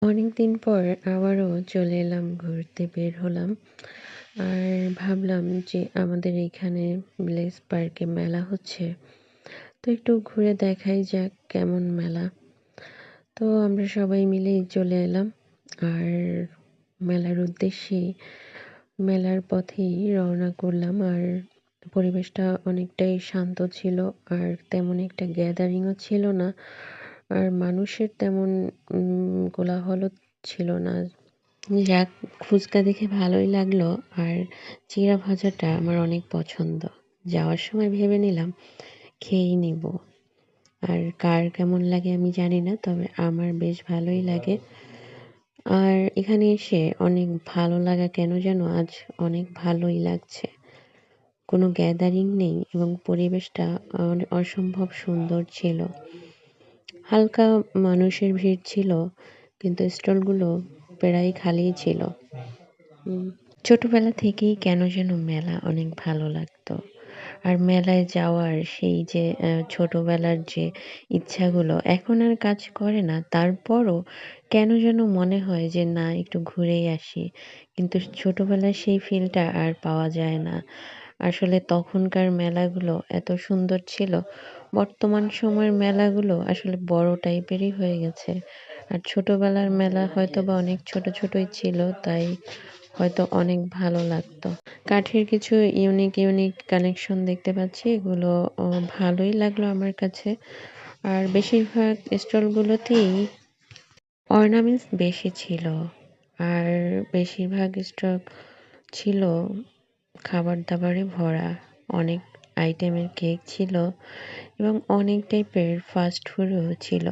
অনেকদিন পর আবারও চলে এলাম, ঘুরতে বের হলাম। আর ভাবলাম যে আমাদের এইখানে ভিলেজ পার্কে মেলা হচ্ছে, তো একটু ঘুরে দেখাই যাক কেমন মেলা। তো আমরা সবাই মিলেই চলে এলাম। আর মেলার উদ্দেশ্যে মেলার পথেই রওনা করলাম। আর পরিবেশটা অনেকটাই শান্ত ছিল, আর তেমন একটা গ্যাদারিংও ছিল না, আর মানুষের তেমন কোলাহলও ছিল না। যাক, ফুচকা দেখে ভালোই লাগলো। আর চিড়া ভাজাটা আমার অনেক পছন্দ। যাওয়ার সময় ভেবে নিলাম খেয়েই নিব। আর কার কেমন লাগে আমি জানি না, তবে আমার বেশ ভালোই লাগে। আর এখানে এসে অনেক ভালো লাগা কেন যেন আজ অনেক ভালোই লাগছে। কোনো গ্যাদারিং নেই এবং পরিবেশটা অসম্ভব সুন্দর ছিল। হালকা মানুষের ভিড় ছিল, কিন্তু স্টলগুলো প্রায় খালিই ছিল। ছোটবেলা থেকেই কেন যেন মেলা অনেক ভালো লাগতো। আর মেলায় যাওয়ার সেই যে ছোটবেলার যে ইচ্ছাগুলো এখন আর কাজ করে না, তারপরও কেন যেন মনে হয় যে না, একটু ঘুরেই আসি। কিন্তু ছোটবেলার সেই ফিলটা আর পাওয়া যায় না। আসলে তখনকার মেলাগুলো এত সুন্দর ছিল। বর্তমান সময়ের মেলাগুলো আসলে বড় টাইপেরই হয়ে গেছে। আর ছোটবেলার মেলা হয়তোবা অনেক ছোট ছোটই ছিল, তাই হয়তো অনেক ভালো লাগতো। কাঠের কিছু ইউনিক কালেকশন দেখতে পাচ্ছি, এগুলো ভালোই লাগলো আমার কাছে। আর বেশিরভাগ স্টলগুলোতেই অর্নামেন্টস বেশি ছিল। আর বেশিরভাগ স্টল ছিল খাবার দাবারে ভরা। অনেক আইটেমের কেক ছিল এবং অনেক টাইপের ফাস্ট ফুডও ছিল।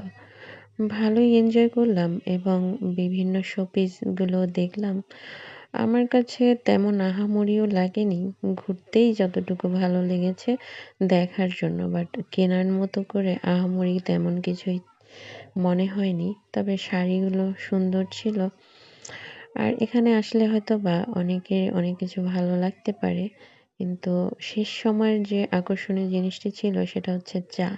ভালোই এনজয় করলাম এবং বিভিন্ন শোপিসগুলো দেখলাম। আমার কাছে তেমন আহামরিও লাগেনি, ঘুরতেই যতটুকু ভালো লেগেছে দেখার জন্য। বাট কেনার মতো করে আহামরি তেমন কিছুই মনে হয়নি, তবে শাড়িগুলো সুন্দর ছিল। আর এখানে আসলে হয়তো বা অনেকের অনেক কিছু ভালো লাগতে পারে, কিন্তু শেষ সময়ের যে আকর্ষণীয় জিনিসটি ছিল সেটা হচ্ছে চা।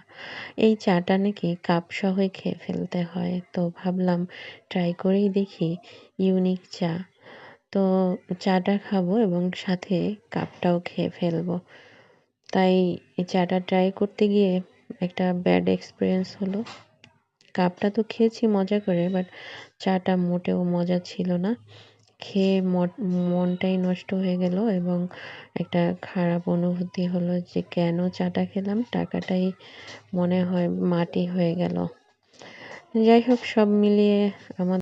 এই চাটা নাকি কাপ সহই খেয়ে ফেলতে হয়, তো ভাবলাম ট্রাই করেই দেখি ইউনিক চা। তো চাটা খাবো এবং সাথে কাপটাও খেয়ে ফেলবো। তাই এই চাটা ট্রাই করতে গিয়ে একটা ব্যাড এক্সপিরিয়েন্স হলো। কাপটা তো খেয়েছি মজা করে, বাট চাটা মোটেও মজা ছিল না। খেয়ে মনটাই নষ্ট হয়ে গেল এবং একটা খারাপ অনুভূতি হলো যে কেন চাটা খেলাম, টাকাটাই মনে হয় মাটি হয়ে গেল। যাই হোক, সব মিলিয়ে আমার